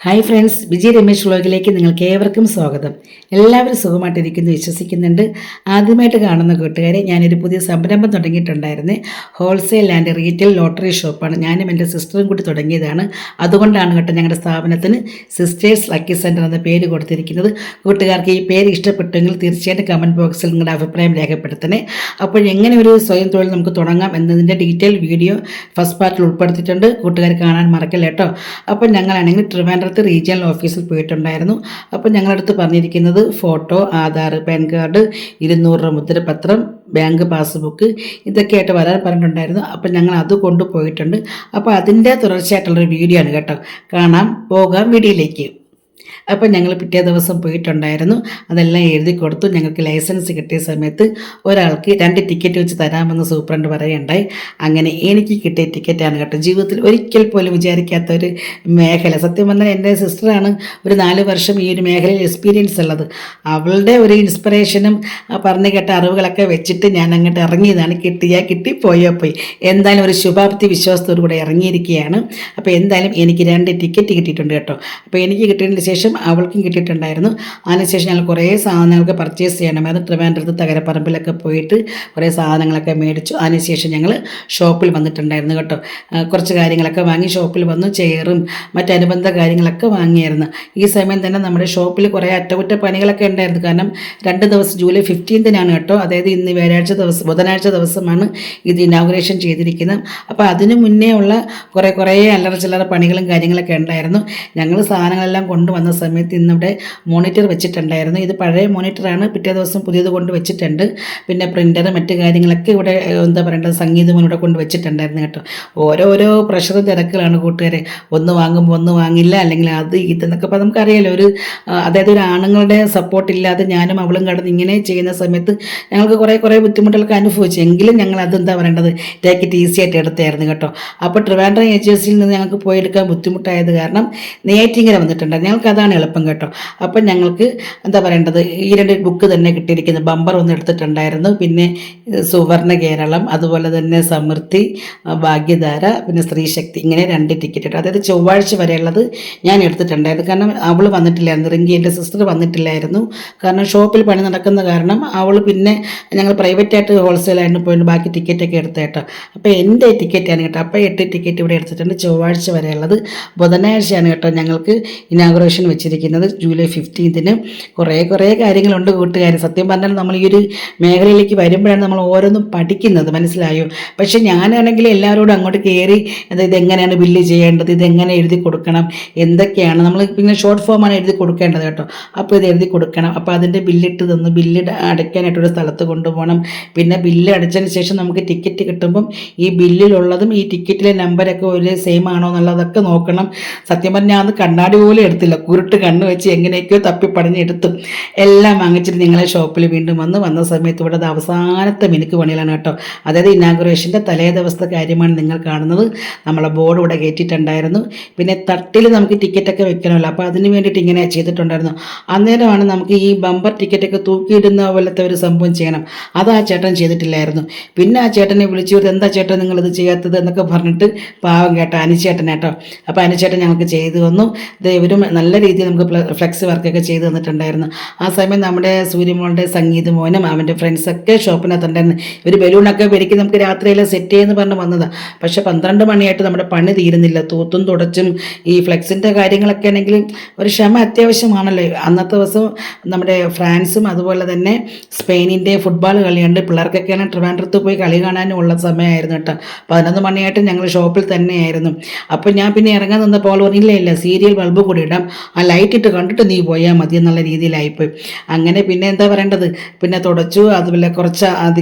Hi friends, Vijay Ramesh വ്ളോഗിലേക്ക് നിങ്ങൾക്ക് ഏവർക്കും സ്വാഗതം. എല്ലാവരും സുഖമായിട്ടിരിക്കുന്നു വിശ്വസിക്കുന്നുണ്ട്. ആദ്യമായിട്ട് കാണുന്ന കൂട്ടുകാരെ, ഞാനൊരു പുതിയ സംരംഭം തുടങ്ങിയിട്ടുണ്ടായിരുന്നേ. ഹോൾസെയിൽ ആൻഡ് റീറ്റെയിൽ ലോട്ടറി ഷോപ്പാണ്. ഞാനും എൻ്റെ സിസ്റ്ററും കൂടി തുടങ്ങിയതാണ്. അതുകൊണ്ടാണ് കേട്ടോ ഞങ്ങളുടെ സ്ഥാപനത്തിന് സിസ്റ്റേഴ്സ് ലക്കി സെൻറ്റർ എന്ന പേര് കൊടുത്തിരിക്കുന്നത്. കൂട്ടുകാർക്ക് ഈ പേര് ഇഷ്ടപ്പെട്ടെങ്കിൽ തീർച്ചയായിട്ടും കമൻറ്റ് ബോക്സിൽ നിങ്ങളുടെ അഭിപ്രായം രേഖപ്പെടുത്തണേ. അപ്പോൾ എങ്ങനെ ഒരു സ്വയം തൊഴിൽ നമുക്ക് തുടങ്ങാം എന്നതിൻ്റെ ഡീറ്റെയിൽ വീഡിയോ ഫസ്റ്റ് പാർട്ടിൽ ഉൾപ്പെടുത്തിയിട്ടുണ്ട്. കൂട്ടുകാർ കാണാൻ മറക്കല്ല കേട്ടോ. അപ്പോൾ ഞങ്ങളാണെങ്കിൽ ട്രിവാൻഡ്രത്ത് റീജിയണൽ ഓഫീസിൽ പോയിട്ടുണ്ടായിരുന്നു. അപ്പോൾ ഞങ്ങളടുത്ത് പറഞ്ഞിരിക്കുന്നത് ഫോട്ടോ, ആധാർ, പാൻ കാർഡ്, 200 രൂപ മുദ്രപത്രം, ബാങ്ക് പാസ്ബുക്ക് ഇതൊക്കെയായിട്ട് വരാൻ പറഞ്ഞിട്ടുണ്ടായിരുന്നു. അപ്പം ഞങ്ങൾ അത് കൊണ്ടുപോയിട്ടുണ്ട്. അപ്പോൾ അതിൻ്റെ തുടർച്ചയായിട്ടുള്ളൊരു വീഡിയോ ആണ് കേട്ടോ. കാണാം, പോകാം വീഡിയോയിലേക്ക്. അപ്പം ഞങ്ങൾ പിറ്റേ ദിവസം പോയിട്ടുണ്ടായിരുന്നു. അതെല്ലാം എഴുതി കൊടുത്തു. ഞങ്ങൾക്ക് ലൈസൻസ് കിട്ടിയ സമയത്ത് ഒരാൾക്ക് 2 ടിക്കറ്റ് വെച്ച് തരാമെന്ന് സൂപ്രണ്ട് പറയുണ്ടായി. അങ്ങനെ എനിക്ക് കിട്ടിയ ടിക്കറ്റാണ് കേട്ടോ. ജീവിതത്തിൽ ഒരിക്കൽ പോലും വിചാരിക്കാത്ത ഒരു മേഖല. സത്യം പറഞ്ഞാൽ എൻ്റെ സിസ്റ്ററാണ് ഒരു 4 വർഷം ഈ ഒരു മേഖലയിൽ എക്സ്പീരിയൻസ് ഉള്ളത്. അവളുടെ ഒരു ഇൻസ്പിറേഷനും പറഞ്ഞു കേട്ട അറിവുകളൊക്കെ വെച്ചിട്ട് ഞാൻ അങ്ങോട്ട് ഇറങ്ങിയതാണ്. കിട്ടി പോയി. എന്തായാലും ഒരു ശുഭാപ്തി വിശ്വാസത്തോടു കൂടെ ഇറങ്ങിയിരിക്കുകയാണ്. അപ്പോൾ എന്തായാലും എനിക്ക് 2 ടിക്കറ്റ് കിട്ടിയിട്ടുണ്ട് കേട്ടോ. അപ്പോൾ എനിക്ക് കിട്ടിയതിന് ശേഷം അവൾക്കും കിട്ടിയിട്ടുണ്ടായിരുന്നു. അതിനുശേഷം ഞങ്ങൾ കുറേ സാധനങ്ങൾക്ക് പർച്ചേസ് ചെയ്യണമായിരുന്നു. ട്രിവാൻഡ്രത്ത് തകരപ്പറമ്പിലൊക്കെ പോയിട്ട് കുറേ സാധനങ്ങളൊക്കെ മേടിച്ചു. അതിനുശേഷം ഞങ്ങൾ ഷോപ്പിൽ വന്നിട്ടുണ്ടായിരുന്നു കേട്ടോ. കുറച്ച് കാര്യങ്ങളൊക്കെ വാങ്ങി ഷോപ്പിൽ വന്നു. ചെയറും മറ്റനുബന്ധ കാര്യങ്ങളൊക്കെ വാങ്ങിയായിരുന്നു. ഈ സമയം തന്നെ നമ്മുടെ ഷോപ്പിൽ കുറേ അറ്റകുറ്റപ്പണികളൊക്കെ ഉണ്ടായിരുന്നു. കാരണം 2 ദിവസം ജൂലൈ 15-നാണ് കേട്ടോ. അതായത് ഇന്ന് ബുധനാഴ്ച ദിവസമാണ് ഇത് ഇനോഗ്രേഷൻ ചെയ്തിരിക്കുന്നത്. അപ്പോൾ അതിന് മുന്നേ ഉള്ള കുറേ അല്ലറ ചില്ലറ പണികളും കാര്യങ്ങളൊക്കെ ഉണ്ടായിരുന്നു. ഞങ്ങൾ സാധനങ്ങളെല്ലാം കൊണ്ടുവന്ന സമയത്ത് ഇന്നിവിടെ മോണിറ്റർ വെച്ചിട്ടുണ്ടായിരുന്നു. ഇത് പഴയ മോണിറ്ററാണ്. പിറ്റേ ദിവസം പുതിയത് കൊണ്ട് വെച്ചിട്ടുണ്ട്. പിന്നെ പ്രിൻ്റർ മറ്റു കാര്യങ്ങളൊക്കെ ഇവിടെ എന്താ പറയേണ്ടത്, സംഗീതവും ഇവിടെ കൊണ്ട് വെച്ചിട്ടുണ്ടായിരുന്നു കേട്ടോ. ഓരോ പ്രഷറും തിരക്കുകളാണ് കൂട്ടുകാരെ. ഒന്ന് വാങ്ങുമ്പോൾ ഒന്ന് വാങ്ങില്ല, അല്ലെങ്കിൽ അത് ഇതെന്നൊക്കെ അപ്പോൾ നമുക്കറിയാലോ. അതായത് ഒരു ആണുങ്ങളുടെ സപ്പോർട്ടില്ലാതെ ഞാനും അവളും കടന്ന് ഇങ്ങനെ ചെയ്യുന്ന സമയത്ത് ഞങ്ങൾക്ക് കുറേ ബുദ്ധിമുട്ടുകളൊക്കെ അനുഭവിച്ചു. എങ്കിലും ഞങ്ങൾ അതെന്താ പറയേണ്ടത്, ടേക്ക് ഇറ്റ് ഈസി ആയിട്ട് എടുത്തായിരുന്നു കേട്ടോ. അപ്പോൾ ട്രിവാൻഡ്രം ഏജൻസിയിൽ നിന്ന് ഞങ്ങൾക്ക് പോയെടുക്കാൻ ബുദ്ധിമുട്ടായത് കാരണം നെയ്യാറ്റിങ്കര വന്നിട്ടുണ്ട്. ഞങ്ങൾക്ക് അതാണ് എളുപ്പം കേട്ടോ. അപ്പം ഞങ്ങൾക്ക് എന്താ പറയേണ്ടത്, ഈ 2 ബുക്ക് തന്നെ കിട്ടിയിരിക്കുന്നത്. ബമ്പർ ഒന്ന് എടുത്തിട്ടുണ്ടായിരുന്നു. പിന്നെ സുവർണ കേരളം, അതുപോലെ തന്നെ സമൃദ്ധി, ഭാഗ്യധാര, പിന്നെ സ്ത്രീശക്തി, ഇങ്ങനെ 2 ടിക്കറ്റ് ഇട്ടു. അതായത് ചൊവ്വാഴ്ച വരെയുള്ളത് ഞാൻ എടുത്തിട്ടുണ്ടായിരുന്നു. കാരണം അവൾ വന്നിട്ടില്ലായിരുന്നു, റിങ്കി എൻ്റെ സിസ്റ്റർ വന്നിട്ടില്ലായിരുന്നു. കാരണം ഷോപ്പിൽ പണി നടക്കുന്ന കാരണം അവൾ പിന്നെ ഞങ്ങൾ പ്രൈവറ്റായിട്ട് ഹോൾസെയിലായിട്ട് പോയിട്ട് ബാക്കി ടിക്കറ്റൊക്കെ എടുത്ത കേട്ടോ. അപ്പോൾ എൻ്റെ ടിക്കറ്റാണ് കേട്ടോ. അപ്പോൾ 8 ടിക്കറ്റ് ഇവിടെ എടുത്തിട്ടുണ്ട്. ചൊവ്വാഴ്ച വരെയുള്ളത്. ബുധനാഴ്ചയാണ് കേട്ടോ ഞങ്ങൾക്ക് ഇനാഗുറേഷൻ വെച്ചിരിക്കുന്നത്, ജൂലൈ 15-ന്. കുറേ കാര്യങ്ങളുണ്ട് കൂട്ടുകാർ. സത്യം പറഞ്ഞാൽ നമ്മൾ ഈ ഒരു മേഖലയിലേക്ക് വരുമ്പോഴാണ് നമ്മൾ ഓരോന്നും പഠിക്കുന്നത്, മനസ്സിലായോ. പക്ഷേ ഞാനാണെങ്കിൽ എല്ലാവരോടും അങ്ങോട്ട് കയറി ഇതെങ്ങനെയാണ് ബില്ല് ചെയ്യേണ്ടത്, ഇതെങ്ങനെ എഴുതി കൊടുക്കണം, എന്തൊക്കെയാണ് നമ്മൾ പിന്നെ ഷോർട്ട് ഫോമാണ് എഴുതി കൊടുക്കേണ്ടത് കേട്ടോ. അപ്പോൾ ഇത് എഴുതി കൊടുക്കണം. അപ്പോൾ അതിൻ്റെ ബില്ലിട്ട് തന്നു. ബില്ല് അടയ്ക്കാനായിട്ടൊരു സ്ഥലത്ത് കൊണ്ടുപോകണം. പിന്നെ ബില്ല് അടച്ചതിന് ശേഷം നമുക്ക് ടിക്കറ്റ് കിട്ടുമ്പം ഈ ബില്ലിലുള്ളതും ഈ ടിക്കറ്റിലെ നമ്പരൊക്കെ ഒരു സെയിം ആണോ എന്നുള്ളതൊക്കെ നോക്കണം. സത്യം പറഞ്ഞാൽ അത് കണ്ണാടി പോലും എടുത്തില്ല. കുരുട്ട് കണ്ണ് വെച്ച് എങ്ങനെയൊക്കെയോ തപ്പിപ്പടഞ്ഞെടുത്തു. എല്ലാം വാങ്ങിച്ചിട്ട് നിങ്ങളെ ഷോപ്പിൽ വീണ്ടും വന്ന സമയത്ത് ഇവിടെ അവസാനത്തെ മിനുക്ക് പണികളാണ് കേട്ടോ. അതായത് ഇനാഗുറേഷൻ്റെ തലേ ദിവസത്തെ കാര്യമാണ് നിങ്ങൾ കാണുന്നത്. നമ്മളെ ബോർഡ് ഇവിടെ കയറ്റിയിട്ടുണ്ടായിരുന്നു. പിന്നെ തട്ടിൽ നമുക്ക് ടിക്കറ്റൊക്കെ വെക്കണമല്ലോ, അപ്പോൾ അതിന് വേണ്ടിയിട്ട് ഇങ്ങനെ ചെയ്തിട്ടുണ്ടായിരുന്നു. അന്നേരമാണ് നമുക്ക് ഈ ബമ്പർ ടിക്കറ്റൊക്കെ തൂക്കിയിടുന്ന പോലത്തെ ഒരു സംഭവം ചെയ്യണം. അത് ആ ചേട്ടൻ ചെയ്തിട്ടില്ലായിരുന്നു. പിന്നെ ആ ചേട്ടനെ വിളിച്ചു കൊടുത്ത്, എന്താ ചേട്ടൻ നിങ്ങളിത് ചെയ്യാത്തത് എന്നൊക്കെ പറഞ്ഞിട്ട് പാവം കേട്ടോ, അനുചേട്ടൻ കേട്ടോ. അപ്പോൾ അനുചേട്ടൻ ഞങ്ങൾക്ക് ചെയ്തു തന്നു. ഇവരും നല്ല രീതിയിൽ നമുക്ക് ഫ്ലെക്സ് വർക്കൊക്കെ ചെയ്ത് തന്നിട്ടുണ്ടായിരുന്നു. ആ സമയം നമ്മുടെ സൂര്യമോളുടെ സംഗീത മോനും അവൻ്റെ ഫ്രണ്ട്സൊക്കെ ഷോപ്പിനകത്തുണ്ടായിരുന്നു. ഇവർ ബലൂണൊക്കെ പെരുക്കി നമുക്ക് രാത്രിയിൽ സെറ്റ് ചെയ്യുമെന്ന് പറഞ്ഞ് വന്നതാണ്. പക്ഷേ 12 മണിയായിട്ട് നമ്മുടെ പണി തീരുന്നില്ല. തൂത്തും തുടച്ചും ഈ ഫ്ലെക്സിൻ്റെ കാര്യങ്ങളൊക്കെ ആണെങ്കിൽ ഒരു ക്ഷമ അത്യാവശ്യമാണല്ലോ. അന്നത്തെ ദിവസം നമ്മുടെ ഫ്രാൻസും അതുപോലെ തന്നെ സ്പെയിനിൻ്റെ ഫുട്ബോൾ കളിയുണ്ട്. പിള്ളേർക്കൊക്കെയാണ് ട്രിവാൻഡ്രത്ത് പോയി കളി കാണാനും ഉള്ള സമയമായിരുന്നു കേട്ടോ. 11 മണിയായിട്ട് ഞങ്ങൾ ഷോപ്പിൽ തന്നെയായിരുന്നു. അപ്പോൾ ഞാൻ പിന്നെ ഇറങ്ങാൻ നിന്നപ്പോൾ പറഞ്ഞില്ല, സീരിയൽ ബൾബ് കൂടി ഇടാം, ആ ലൈറ്റ് ഇട്ട് കണ്ടിട്ട് നീ പോയാൽ മതി എന്നുള്ള രീതിയിലായിപ്പോയി. അങ്ങനെ പിന്നെ എന്താ പറയേണ്ടത്, പിന്നെ തുടച്ചു. അതുപോലെ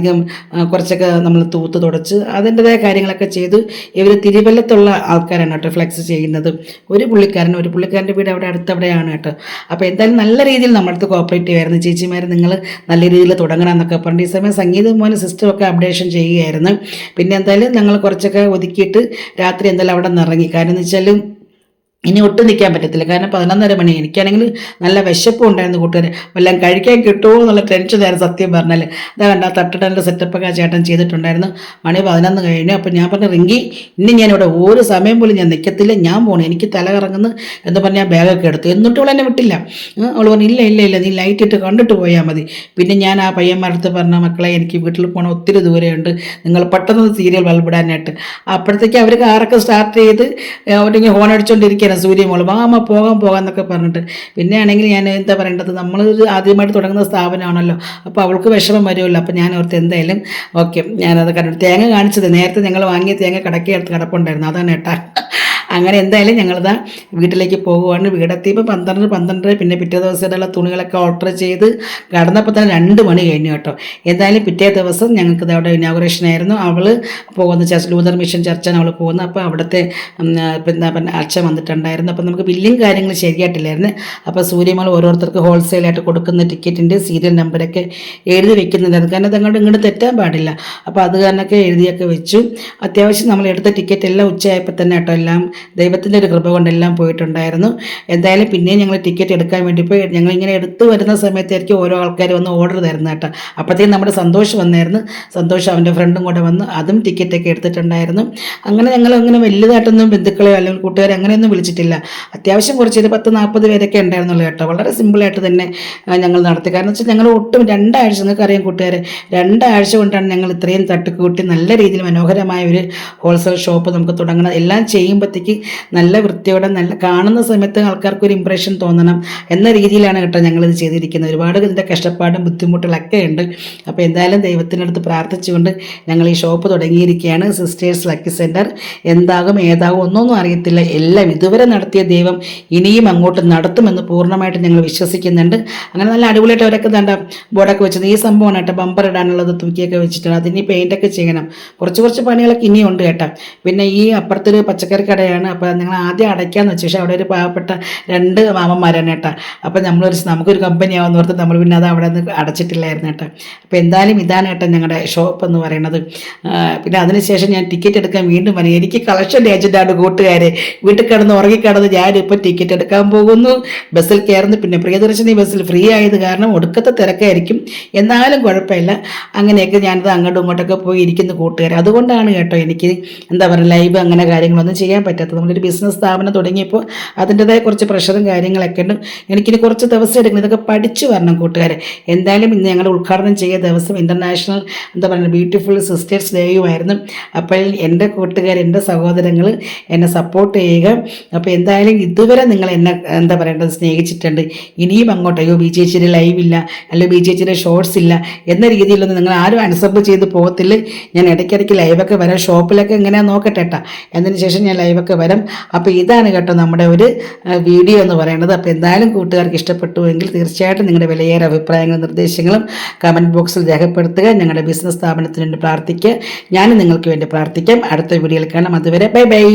കുറച്ചൊക്കെ നമ്മൾ തൂത്ത് തുടച്ച് അതിൻ്റെതായ കാര്യങ്ങളൊക്കെ ചെയ്തു. ഇവർ തിരുവല്ലത്തുള്ള ആൾക്കാരാണ് കേട്ടോ ഫ്ലെക്സ് ചെയ്യുന്നത്. ഒരു പുള്ളിക്കാരൻ്റെ വീട് അവിടെ അടുത്തവിടെയാണ് കേട്ടോ. അപ്പോൾ എന്തായാലും നല്ല രീതിയിൽ നമ്മളടുത്ത് കോപ്പറേറ്റ് ചെയ്യുമായിരുന്നു. ചേച്ചിമാർ നിങ്ങൾ നല്ല രീതിയിൽ തുടങ്ങണം എന്നൊക്കെ പറഞ്ഞു. ഈ സമയം സംഗീതം മോനും സിസ്റ്റമൊക്കെ അപ്ഡേഷൻ ചെയ്യുകയായിരുന്നു. പിന്നെ എന്തായാലും ഞങ്ങൾ കുറച്ചൊക്കെ ഒതുക്കിയിട്ട് രാത്രി എന്തായാലും അവിടെ നിന്നിറങ്ങി. കാരണം എന്ന് വെച്ചാൽ ഇനി ഒട്ടും നിൽക്കാൻ പറ്റത്തില്ല. കാരണം 11:30 മണി. എനിക്കാണെങ്കിൽ നല്ല വിശപ്പും ഉണ്ടായിരുന്നു കൂട്ടുകാരെ. വല്ലതും കഴിക്കാൻ കിട്ടുമോ എന്നുള്ള ടെൻഷനായിരുന്നു സത്യം പറഞ്ഞാൽ. അതാ കണ്ട തട്ടിടൻ്റെ സെറ്റപ്പൊക്കെ ആ ചേട്ടൻ ചെയ്തിട്ടുണ്ടായിരുന്നു. മണി 11 കഴിഞ്ഞു. അപ്പം ഞാൻ പറഞ്ഞു, റിങ്കി ഇനി ഞാനിവിടെ ഒരു സമയം പോലും ഞാൻ നിൽക്കത്തില്ല, ഞാൻ പോകണം, എനിക്ക് തല കറങ്ങുന്നു എന്ന് പറഞ്ഞ് ഞാൻ ബാഗൊക്കെ എടുത്തു. എന്നിട്ടും അവൾ എന്നെ വിട്ടില്ല. അവൾ പറഞ്ഞു, ഇല്ല ഇല്ല ഇല്ല, നീ ലൈറ്റ് ഇട്ട് കണ്ടിട്ട് പോയാൽ മതി. പിന്നെ ഞാൻ ആ പയ്യന്മാരടുത്ത് പറഞ്ഞ, മക്കളെ എനിക്ക് വീട്ടിൽ പോകണം, ഒത്തിരി ദൂരമുണ്ട്, നിങ്ങൾ പെട്ടെന്ന് സീരിയൽ ബൾബിടാനായിട്ട്. അപ്പോഴത്തേക്ക് അവർ കാറൊക്കെ സ്റ്റാർട്ട് ചെയ്ത് അവരിങ്ങനെ ഹോൺ അടിച്ചുകൊണ്ടിരിക്കുകയാണ് സൂര്യമോള്, വാമ പോകാൻ പോകാമെന്നൊക്കെ പറഞ്ഞിട്ട്. പിന്നെ ആണെങ്കിൽ ഞാൻ എന്താ പറയേണ്ടത്, നമ്മൾ ആദ്യമായിട്ട് തുടങ്ങുന്ന സ്ഥാപനമാണല്ലോ, അപ്പോൾ അവൾക്ക് വിഷമം വരുമല്ലോ. അപ്പോൾ ഞാൻ ഓർത്ത് എന്തായാലും ഓക്കെ ഞാനത് കണ്ടിട്ട് തേങ്ങ കാണിച്ചത്, നേരത്തെ ഞങ്ങൾ വാങ്ങിയ തേങ്ങ കടക്കടുത്ത് കിടപ്പുണ്ടായിരുന്നു, അതാണ് ഏട്ടാ. അങ്ങനെ എന്തായാലും ഞങ്ങളിതാ വീട്ടിലേക്ക് പോകുവാണ്. വീടെത്തിയപ്പോൾ 12 പിന്നെ പിറ്റേ ദിവസമായിട്ടുള്ള തുണികളൊക്കെ ഓർഡർ ചെയ്ത് കടന്നപ്പോൾ തന്നെ 2 മണി കഴിഞ്ഞു കേട്ടോ. എന്തായാലും പിറ്റേ ദിവസം ഞങ്ങൾക്ക് അവിടെ ഇനാഗുറേഷൻ ആയിരുന്നു. അവൾ പോകുന്ന ചർച്ച്, ലൂതർ മിഷൻ ചർച്ചാണ് അവൾ പോകുന്നത്. അപ്പോൾ അവിടുത്തെ പിന്നെ അച്ഛൻ വന്നിട്ടുണ്ടായിരുന്നു. അപ്പോൾ നമുക്ക് ബില്ലിങ് കാര്യങ്ങൾ ശരിയായിട്ടില്ലായിരുന്നു. അപ്പോൾ സൂര്യമാൾ ഓരോരുത്തർക്ക് ഹോൾസെയിലായിട്ട് കൊടുക്കുന്ന ടിക്കറ്റിൻ്റെ സീരിയൽ നമ്പരൊക്കെ എഴുതി വെക്കുന്നുണ്ടായിരുന്നു. കാരണം അതങ്ങോട്ട് ഇങ്ങോട്ട് തെറ്റാൻ പാടില്ല. അപ്പോൾ അത് കാരണമൊക്കെ എഴുതിയൊക്കെ വെച്ചു. അത്യാവശ്യം നമ്മൾ എടുത്ത ടിക്കറ്റ് എല്ലാം ഉച്ചയായപ്പോൾ തന്നെ കേട്ടോ എല്ലാം ദൈവത്തിൻ്റെ ഒരു കൃപ കൊണ്ടെല്ലാം പോയിട്ടുണ്ടായിരുന്നു. എന്തായാലും പിന്നെയും ഞങ്ങൾ ടിക്കറ്റ് എടുക്കാൻ വേണ്ടി പോയി. ഞങ്ങളിങ്ങനെ എടുത്തു വരുന്ന സമയത്തായിരിക്കും ഓരോ ആൾക്കാർ വന്ന് ഓർഡർ തരുന്നത് കേട്ടോ. അപ്പോഴത്തേക്കും നമ്മുടെ സന്തോഷം വന്നായിരുന്നു. സന്തോഷം അവൻ്റെ ഫ്രണ്ടും കൂടെ വന്ന് അതും ടിക്കറ്റൊക്കെ എടുത്തിട്ടുണ്ടായിരുന്നു. അങ്ങനെ ഞങ്ങൾ അങ്ങനെ വലുതായിട്ടൊന്നും ബന്ധുക്കളെയോ അല്ലെങ്കിൽ കൂട്ടുകാരെ അങ്ങനെയൊന്നും വിളിച്ചിട്ടില്ല. അത്യാവശ്യം കുറച്ച് 10-40 പേരൊക്കെ ഉണ്ടായിരുന്നുള്ളൂ കേട്ടോ. വളരെ സിമ്പിളായിട്ട് തന്നെ ഞങ്ങൾ നടത്തി. കാരണം വെച്ചാൽ ഞങ്ങൾ ഒട്ടും 2 ആഴ്ച, നിങ്ങൾക്ക് അറിയാം കൂട്ടുകാരെ, 2 ആഴ്ച കൊണ്ടാണ് ഞങ്ങൾ ഇത്രയും തട്ടിക്കൂട്ടി നല്ല രീതിയിൽ മനോഹരമായ ഒരു ഹോൾസെയിൽ ഷോപ്പ് നമുക്ക് തുടങ്ങണം. എല്ലാം ചെയ്യുമ്പോഴത്തേക്ക് നല്ല വൃത്തിയോടെ നല്ല കാണുന്ന സമയത്ത് ആൾക്കാർക്ക് ഒരു ഇമ്പ്രഷൻ തോന്നണം എന്ന രീതിയിലാണ് കേട്ടോ ഞങ്ങളിത് ചെയ്തിരിക്കുന്നത്. ഒരുപാട് ഇതിൻ്റെ കഷ്ടപ്പാടും ബുദ്ധിമുട്ടുകളൊക്കെ ഉണ്ട്. അപ്പോൾ എന്തായാലും ദൈവത്തിനടുത്ത് പ്രാർത്ഥിച്ചുകൊണ്ട് ഞങ്ങൾ ഈ ഷോപ്പ് തുടങ്ങിയിരിക്കുകയാണ്. Sisters lucky centre. എന്താകും ഏതാകും ഒന്നൊന്നും അറിയത്തില്ല. എല്ലാം ഇതുവരെ നടത്തിയ ദൈവം ഇനിയും അങ്ങോട്ട് നടത്തുമെന്ന് പൂർണ്ണമായിട്ട് ഞങ്ങൾ വിശ്വസിക്കുന്നുണ്ട്. അങ്ങനെ നല്ല അടിപൊളിയായിട്ട് അവരൊക്കെ തണ്ട ബോർഡൊക്കെ വെച്ചത് ഈ സംഭവമാണ് കേട്ടോ. ബമ്പർ ഇടാനുള്ളത് തൂക്കിയൊക്കെ വെച്ചിട്ടുണ്ട്. അതിന് പെയിൻ്റൊക്കെ ചെയ്യണം. കുറച്ച് പണികളൊക്കെ ഇനിയുണ്ട് കേട്ടോ. പിന്നെ ഈ അപ്പുറത്തൊരു പച്ചക്കറി കടയാണ്. അപ്പോൾ ഞങ്ങൾ ആദ്യം അടയ്ക്കാമെന്ന് വെച്ചു. പക്ഷേ അവിടെ ഒരു പാവപ്പെട്ട 2 മാമന്മാരാണ് കേട്ടോ. അപ്പോൾ നമുക്കൊരു കമ്പനി ആവുമെന്ന് ഓർത്ത് നമ്മൾ പിന്നെ അത് അവിടെ നിന്ന് അടച്ചിട്ടില്ലായിരുന്നു കേട്ടോ. അപ്പോൾ എന്തായാലും ഇതാണ് കേട്ടോ ഞങ്ങളുടെ ഷോപ്പ് എന്ന് പറയുന്നത്. പിന്നെ അതിനുശേഷം ഞാൻ ടിക്കറ്റ് എടുക്കാൻ വീണ്ടും വരും. എനിക്ക് കളക്ഷൻ ഏജൻറ്റാണ് കൂട്ടുകാരെ. വീട്ടിൽ കിടന്ന് ഉറങ്ങിക്കിടന്ന് ഞാനിപ്പോൾ ടിക്കറ്റ് എടുക്കാൻ പോകുന്നു. ബസ്സിൽ കയറുന്നു. പിന്നെ പ്രിയദർശിനി ബസ്സിൽ ഫ്രീ ആയത് കാരണം ഒടുക്കത്തെ തിരക്കായിരിക്കും, എന്നാലും കുഴപ്പമില്ല. അങ്ങനെയൊക്കെ ഞാനിത് അങ്ങോട്ടും ഇങ്ങോട്ടൊക്കെ പോയി ഇരിക്കുന്ന കൂട്ടുകാരെ. അതുകൊണ്ടാണ് കേട്ടോ എനിക്ക് എന്താ പറയുക ലൈവ് അങ്ങനെ കാര്യങ്ങളൊന്നും ചെയ്യാൻ പറ്റാത്തത്. നമ്മളൊരു ബിസിനസ് സ്ഥാപനം തുടങ്ങിയപ്പോൾ അതിൻ്റെതായ കുറച്ച് പ്രഷറും കാര്യങ്ങളൊക്കെ ഉണ്ട്. എനിക്കിനി കുറച്ച് ദിവസം എടുക്കണം ഇതൊക്കെ പഠിച്ചു വരണം കൂട്ടുകാരെ. എന്തായാലും ഇന്ന് ഞങ്ങളുടെ ഉദ്ഘാടനം ചെയ്ത ദിവസം ഇൻ്റർനാഷണൽ എന്താ പറയുക ബ്യൂട്ടിഫുൾ സിസ്റ്റേഴ്സ് ഡേയുമായിരുന്നു. അപ്പോൾ എൻ്റെ കൂട്ടുകാർ, എൻ്റെ സഹോദരങ്ങൾ എന്നെ സപ്പോർട്ട് ചെയ്യുക. അപ്പോൾ എന്തായാലും ഇതുവരെ നിങ്ങൾ എന്നെ എന്താ പറയേണ്ടത് സ്നേഹിച്ചിട്ടുണ്ട്. ഇനിയും അങ്ങോട്ട് അയ്യോ ബി ചേച്ചിയുടെ ലൈവ് ഇല്ല, അല്ലെങ്കിൽ ബി ചേച്ചിയുടെ ഷോർട്സ് ഇല്ല എന്ന രീതിയിലൊന്നും നിങ്ങൾ ആരും അൺസബ് ചെയ്ത് പോകത്തില്ല. ഞാൻ ഇടയ്ക്കിടയ്ക്ക് ലൈവൊക്കെ വരാം. ഷോപ്പിലൊക്കെ എങ്ങനെയാണെന്ന് നോക്കട്ടെ കേട്ടോ. എന്നതിന് ശേഷം ഞാൻ ലൈവൊക്കെ വരാം. അപ്പോൾ ഇതാണ് കേട്ടോ നമ്മുടെ ഒരു വീഡിയോ എന്ന് പറയുന്നത്. അപ്പോൾ എന്തായാലും കൂട്ടുകാർക്ക് ഇഷ്ടപ്പെട്ടുവെങ്കിൽ തീർച്ചയായിട്ടും നിങ്ങളുടെ വിലയേറെ അഭിപ്രായങ്ങളും നിർദ്ദേശങ്ങളും കമൻറ്റ് ബോക്സിൽ രേഖപ്പെടുത്തുക. ഞങ്ങളുടെ ബിസിനസ് സ്ഥാപനത്തിന് വേണ്ടി പ്രാർത്ഥിക്കുക. ഞാനും നിങ്ങൾക്ക് വേണ്ടി പ്രാർത്ഥിക്കാം. അടുത്ത വീഡിയോയിൽ കാണാം. അതുവരെ ബൈ ബൈ.